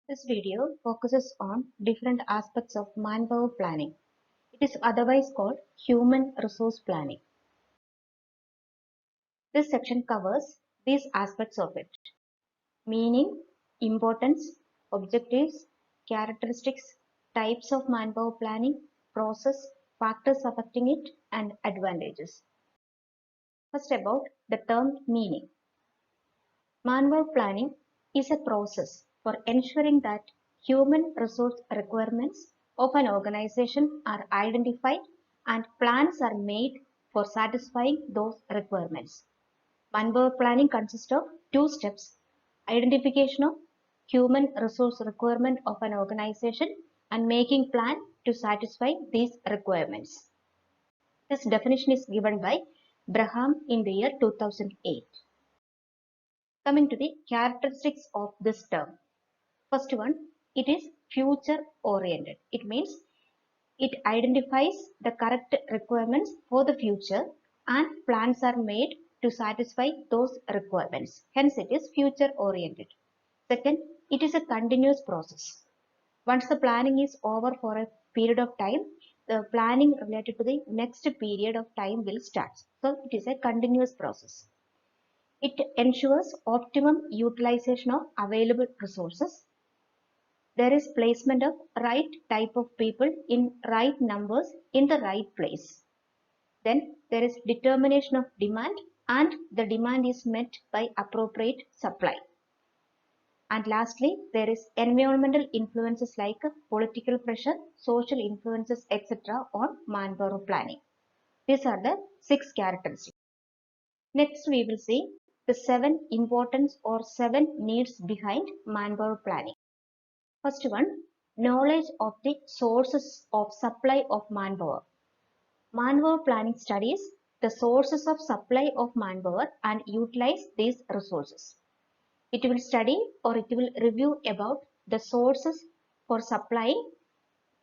This video focuses on different aspects of manpower planning. It is otherwise called human resource planning. This section covers these aspects of it: meaning, importance, objectives, characteristics, types of manpower planning, process, factors affecting it, and advantages. First, about the term meaning. Manpower planning is a process for ensuring that human resource requirements of an organization are identified and plans are made for satisfying those requirements. Manpower planning consists of two steps: identification of human resource requirement of an organization and making plan to satisfy these requirements. This definition is given by Braham in the year 2008. Coming to the characteristics of this term. First one, it is future oriented. It means it identifies the correct requirements for the future and plans are made to satisfy those requirements. Hence, it is future oriented. Second, it is a continuous process. Once the planning is over for a period of time, the planning related to the next period of time will start. So, it is a continuous process. It ensures optimum utilization of available resources. There is placement of right type of people in right numbers in the right place. Then there is determination of demand and the demand is met by appropriate supply. And lastly, there is environmental influences like political pressure, social influences, etc. on manpower planning. These are the 6 characteristics. Next, we will see the 7 importance or 7 needs behind manpower planning. First one, knowledge of the sources of supply of manpower. Manpower planning studies the sources of supply of manpower and utilize these resources. It will study or it will review about the sources for supplying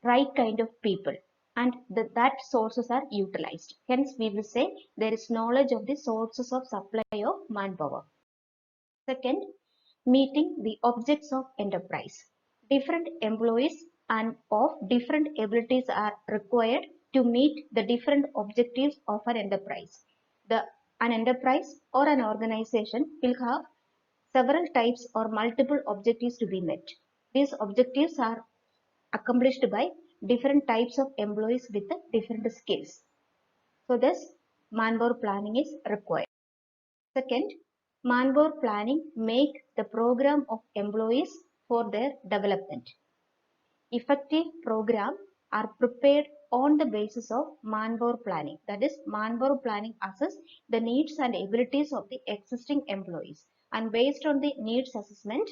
right kind of people and that sources are utilized. Hence, we will say there is knowledge of the sources of supply of manpower. Second, meeting the objects of enterprise. Different employees and of different abilities are required to meet the different objectives of an enterprise. An enterprise or an organization will have several types or multiple objectives to be met. These objectives are accomplished by different types of employees with different skills. So thus, manpower planning is required. Second, manpower planning make the program of employees for their development. Effective program are prepared on the basis of manpower planning. That is, manpower planning assess the needs and abilities of the existing employees, and based on the needs assessment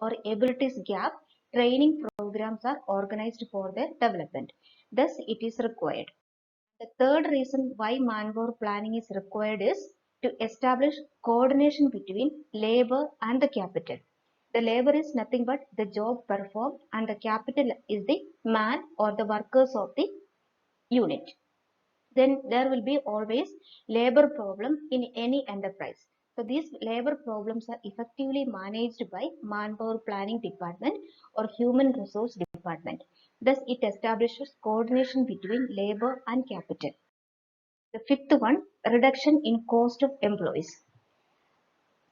or abilities gap, training programs are organized for their development. Thus, it is required. The third reason why manpower planning is required is to establish coordination between labor and the capital. The labor is nothing but the job performed and the capital is the man or the workers of the unit. Then there will be always labor problem in any enterprise. So these labor problems are effectively managed by manpower planning department or human resource department. Thus it establishes coordination between labor and capital. The fifth one, reduction in cost of employees.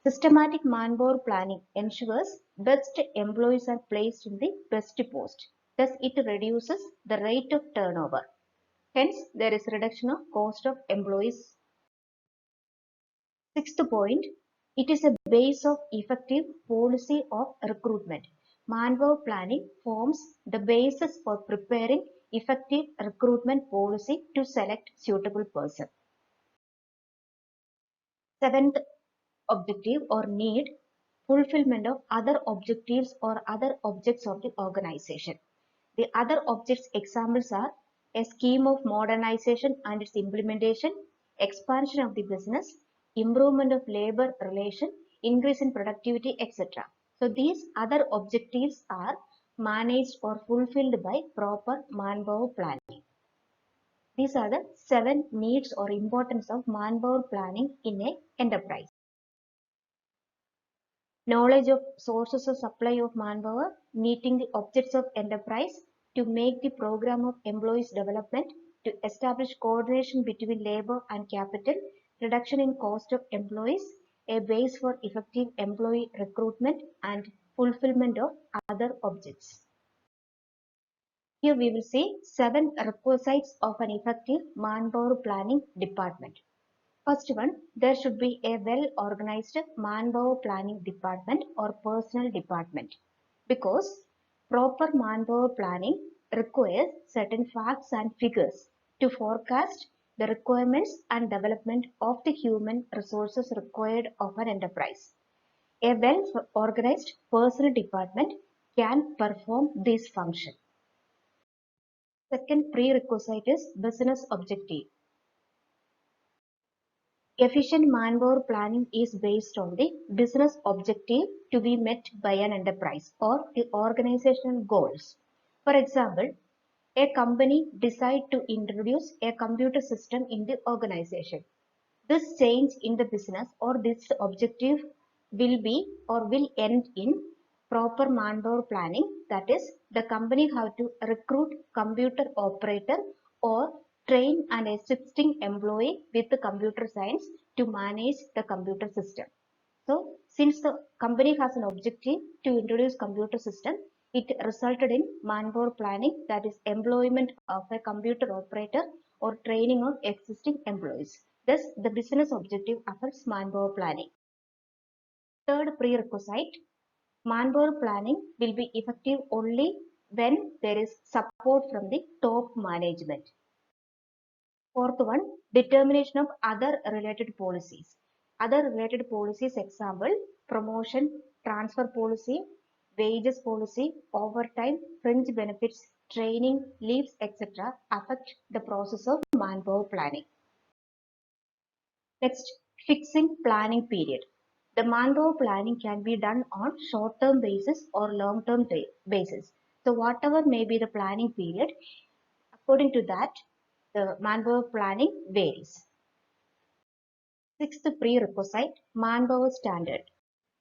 Systematic manpower planning ensures best employees are placed in the best post. Thus, it reduces the rate of turnover. Hence, there is reduction of cost of employees. Sixth point, it is a base of effective policy of recruitment. Manpower planning forms the basis for preparing effective recruitment policy to select suitable person. Seventh objective or need, fulfillment of other objectives or other objects of the organization. The other objects examples are a scheme of modernization and its implementation, expansion of the business, improvement of labor relation, increase in productivity, etc. So these other objectives are managed or fulfilled by proper manpower planning. These are the 7 needs or importance of manpower planning in an enterprise. knowledge of sources of supply of manpower, meeting the objects of enterprise, to make the program of employees development, to establish coordination between labor and capital, reduction in cost of employees, a base for effective employee recruitment and fulfillment of other objects. Here we will see 7 requisites of an effective manpower planning department. First one, there should be a well-organized manpower planning department or personnel department, because proper manpower planning requires certain facts and figures to forecast the requirements and development of the human resources required of an enterprise. A well-organized personnel department can perform this function. Second prerequisite is business objective. Efficient manpower planning is based on the business objective to be met by an enterprise or the organizational goals. For example, a company decides to introduce a computer system in the organization. This change in the business or this objective will be or will end in proper manpower planning. That is, the company have to recruit computer operator or train an assisting employee with the computer science to manage the computer system. So, since the company has an objective to introduce computer system, it resulted in manpower planning, that is employment of a computer operator or training of existing employees. Thus, the business objective affects manpower planning. Third prerequisite, manpower planning will be effective only when there is support from the top management. Fourth one, determination of other related policies. Other related policies, example, promotion, transfer policy, wages policy, overtime, fringe benefits, training, leaves, etc. affect the process of manpower planning. Next, fixing planning period. The manpower planning can be done on short-term basis or long-term basis. So whatever may be the planning period, according to that, the manpower planning varies. Sixth prerequisite, manpower standard.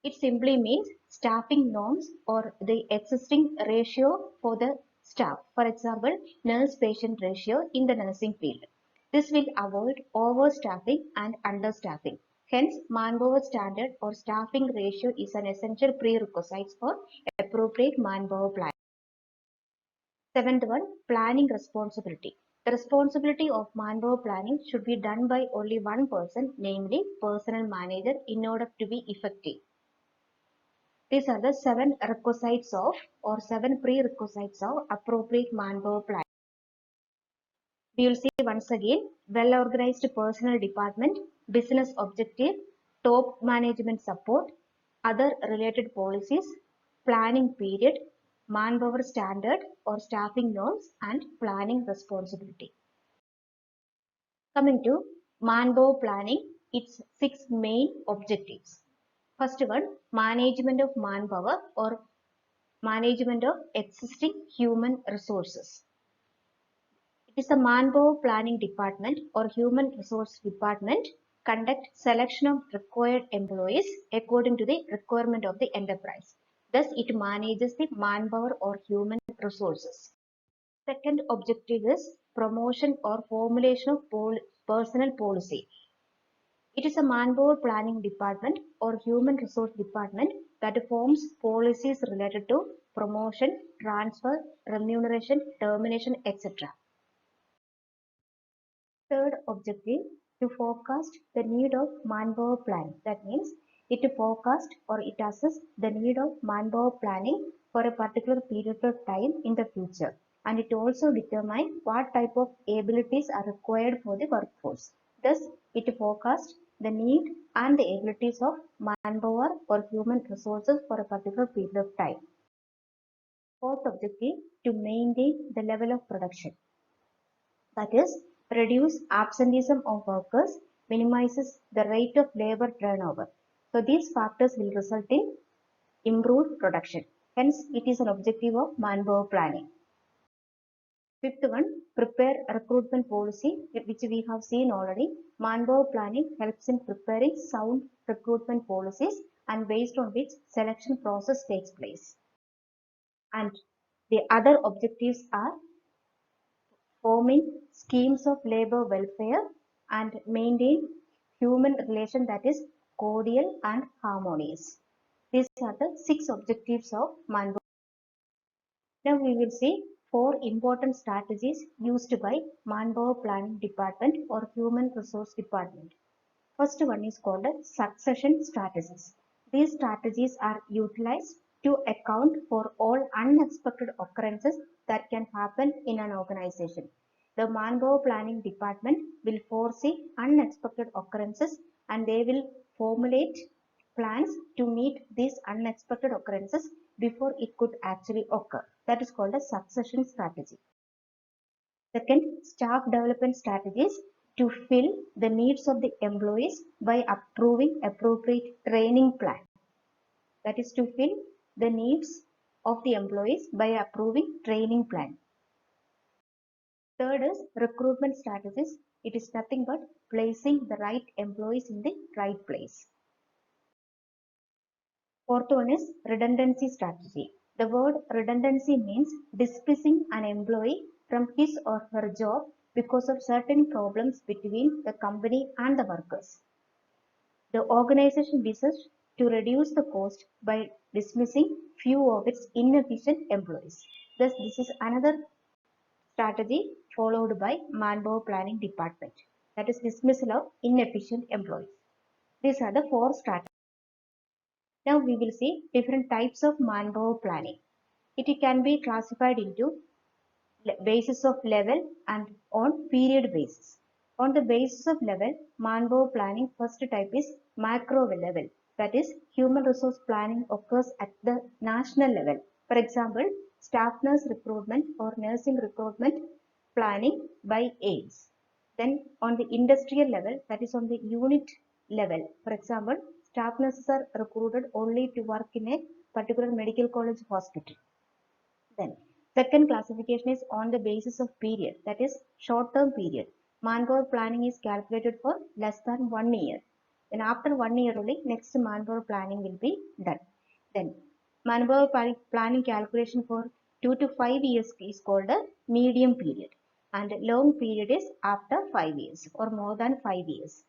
It simply means staffing norms or the existing ratio for the staff. For example, nurse-patient ratio in the nursing field. This will avoid overstaffing and understaffing. Hence, manpower standard or staffing ratio is an essential prerequisite for appropriate manpower planning. Seventh one, planning responsibility. The responsibility of manpower planning should be done by only one person, namely personnel manager, in order to be effective. These are the 7 requisites of or 7 prerequisites of appropriate manpower planning. We will see once again, well-organized personnel department, business objective, top management support, other related policies, planning period, manpower standard or staffing norms, and planning responsibility. Coming to manpower planning, its 6 main objectives. First one, management of manpower or management of existing human resources. It is a manpower planning department or human resource department conduct selection of required employees according to the requirement of the enterprise. Thus, it manages the manpower or human resources. Second objective is promotion or formulation of personnel policy. It is a manpower planning department or human resource department that forms policies related to promotion, transfer, remuneration, termination, etc. Third objective, to forecast the need of manpower planning. That means it forecast or it assess the need of manpower planning for a particular period of time in the future, and it also determines what type of abilities are required for the workforce. Thus, it forecasts the need and the abilities of manpower or human resources for a particular period of time. Fourth objective, to maintain the level of production. That is, reduce absenteeism of workers, minimizes the rate of labor turnover. So these factors will result in improved production. Hence, it is an objective of manpower planning. Fifth one, prepare recruitment policy, which we have seen already. Manpower planning helps in preparing sound recruitment policies and based on which selection process takes place. And the other objectives are forming schemes of labor welfare and maintain human relation that is cordial and harmonious. These are the 6 objectives of manpower. Now we will see 4 important strategies used by manpower planning department or human resource department. First one is called succession strategies. These strategies are utilized to account for all unexpected occurrences that can happen in an organization. The manpower planning department will foresee unexpected occurrences and they will formulate plans to meet these unexpected occurrences before it could actually occur. That is called a succession strategy. Second, staff development strategies to fill the needs of the employees by approving appropriate training plan. That is to fill the needs of the employees by approving training plan. Third is recruitment strategies. It is nothing but placing the right employees in the right place. Fourth one is redundancy strategy. The word redundancy means dismissing an employee from his or her job because of certain problems between the company and the workers. The organization wishes to reduce the cost by dismissing few of its inefficient employees. Thus, this is another strategy followed by manpower planning department. That is dismissal of inefficient employees. These are the 4 strategies. Now we will see different types of manpower planning. It can be classified into basis of level and on period basis. On the basis of level, manpower planning first type is macro level. That is, human resource planning occurs at the national level. For example, staff nurse recruitment or nursing recruitment planning by aides. Then on the industrial level, that is on the unit level. For example, staff nurses are recruited only to work in a particular medical college hospital. Then second classification is on the basis of period, that is short term period. Manpower planning is calculated for less than 1 year. Then after 1 year only next manpower planning will be done. Then manpower planning calculation for 2 to 5 years is called a medium period and long period is after 5 years or more than 5 years.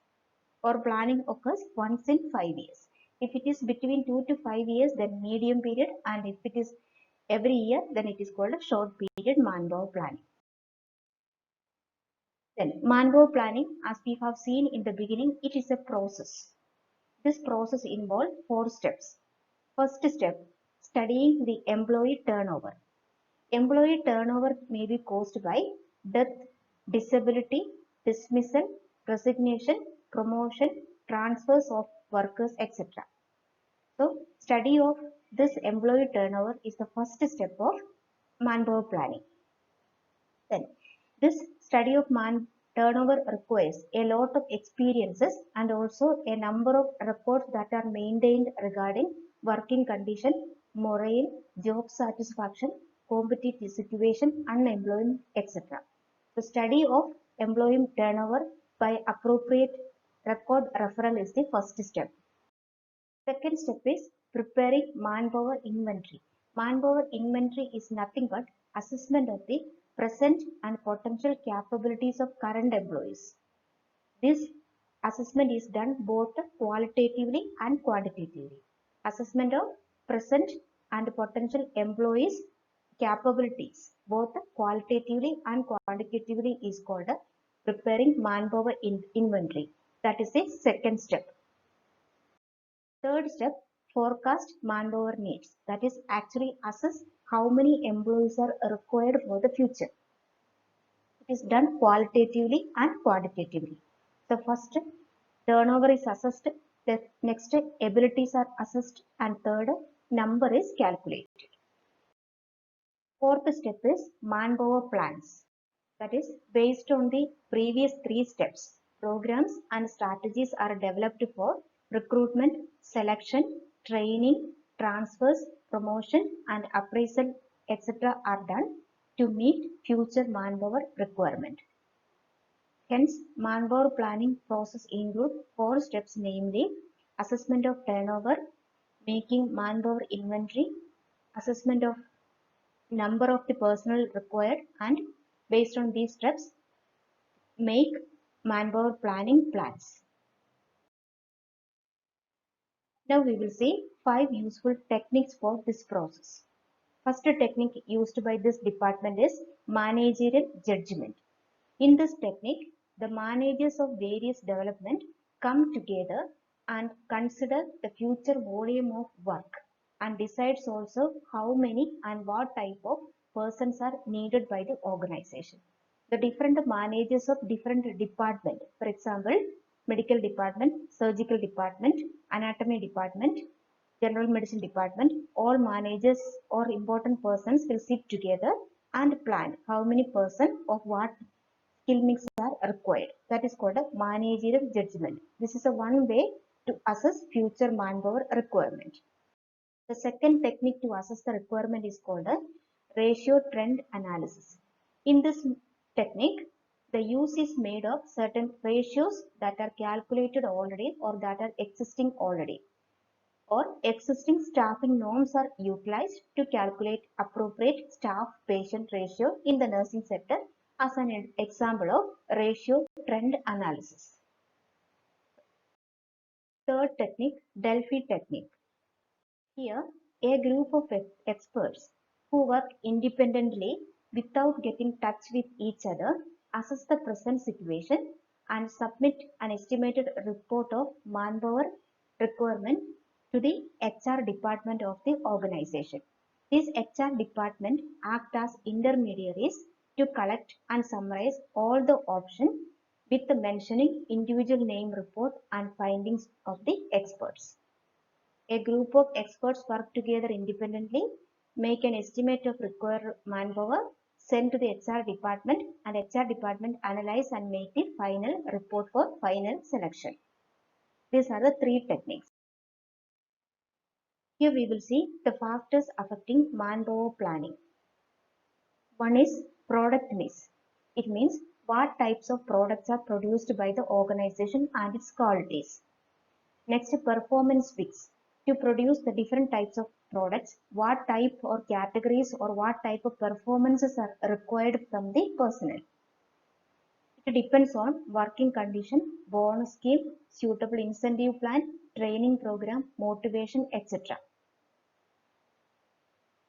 Or planning occurs once in 5 years. If it is between 2 to 5 years then medium period, and if it is every year then it is called a short period manpower planning. Then manpower planning, as we have seen in the beginning, it is a process. This process involves 4 steps. First step, studying the employee turnover. Employee turnover may be caused by death, disability, dismissal, resignation, promotion, transfers of workers, etc. So, study of this employee turnover is the first step of manpower planning. Then, this study of man turnover requires a lot of experiences and also a number of records that are maintained regarding working condition, morale, job satisfaction, competitive situation, unemployment, etc. The study of employee turnover by appropriate record referral is the first step. Second step is preparing manpower inventory. Manpower inventory is nothing but assessment of the present and potential capabilities of current employees. This assessment is done both qualitatively and quantitatively. Assessment of present and potential employees' capabilities, both qualitatively and quantitatively, is called preparing manpower inventory. That is the second step. Third step, forecast manpower needs. That is actually assess how many employees are required for the future. It is done qualitatively and quantitatively. The first, turnover is assessed. The next, abilities are assessed. And third, number is calculated. Fourth step is manpower plans. That is based on the previous 3 steps. Programs and strategies are developed for recruitment, selection, training, transfers, promotion and appraisal, etc. are done to meet future manpower requirement. Hence, manpower planning process includes 4 steps, namely assessment of turnover, making manpower inventory, assessment of number of the personnel required, and based on these steps, make manpower planning plans. Now we will see 5 useful techniques for this process. First technique used by this department is managerial judgment. In this technique, the managers of various development come together and consider the future volume of work and decides also how many and what type of persons are needed by the organization. The different managers of different department, for example, medical department, surgical department, anatomy department, general medicine department, all managers or important persons will sit together and plan how many person of what skill mix are required. That is called a managerial judgment. This is a one way to assess future manpower requirement. The second technique to assess the requirement is called a ratio trend analysis. In this technique, the use is made of certain ratios that are calculated already or that are existing already, or existing staffing norms are utilized to calculate appropriate staff-patient ratio in the nursing sector as an example of ratio trend analysis. Third technique, Delphi technique. Here, a group of experts who work independently without getting touch with each other assess the present situation and submit an estimated report of manpower requirement to the HR department of the organization. This HR department act as intermediaries to collect and summarize all the options with the mentioning individual name report and findings of the experts. A group of experts work together independently, make an estimate of required manpower, send to the HR department, and HR department analyze and make the final report for final selection. These are the 3 techniques. Here we will see the factors affecting manpower planning. One is product mix. It means what types of products are produced by the organization and its qualities. Next, performance mix. To produce the different types of products, what type or categories or what type of performances are required from the personnel. It depends on working condition, bonus scheme, suitable incentive plan, training program, motivation, etc.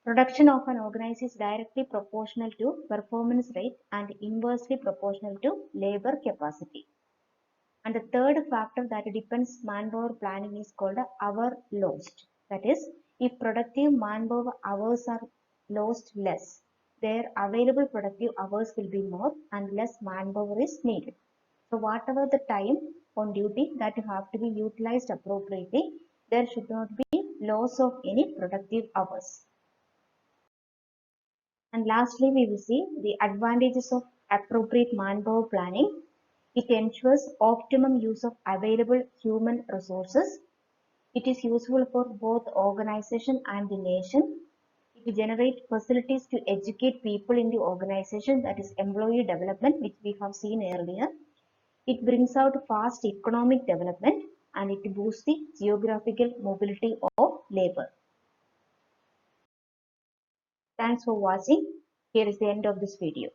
Production of an organization is directly proportional to performance rate and inversely proportional to labor capacity. And the third factor that depends manpower planning is called hour lost. That is, if productive manpower hours are lost less, their available productive hours will be more and less manpower is needed. So whatever the time on duty that have to be utilized appropriately, there should not be loss of any productive hours. And lastly, we will see the advantages of appropriate manpower planning. It ensures optimum use of available human resources. It is useful for both organization and the nation. It generates facilities to educate people in the organization, that is employee development, which we have seen earlier. It brings out fast economic development and it boosts the geographical mobility of labor. Thanks for watching. Here is the end of this video.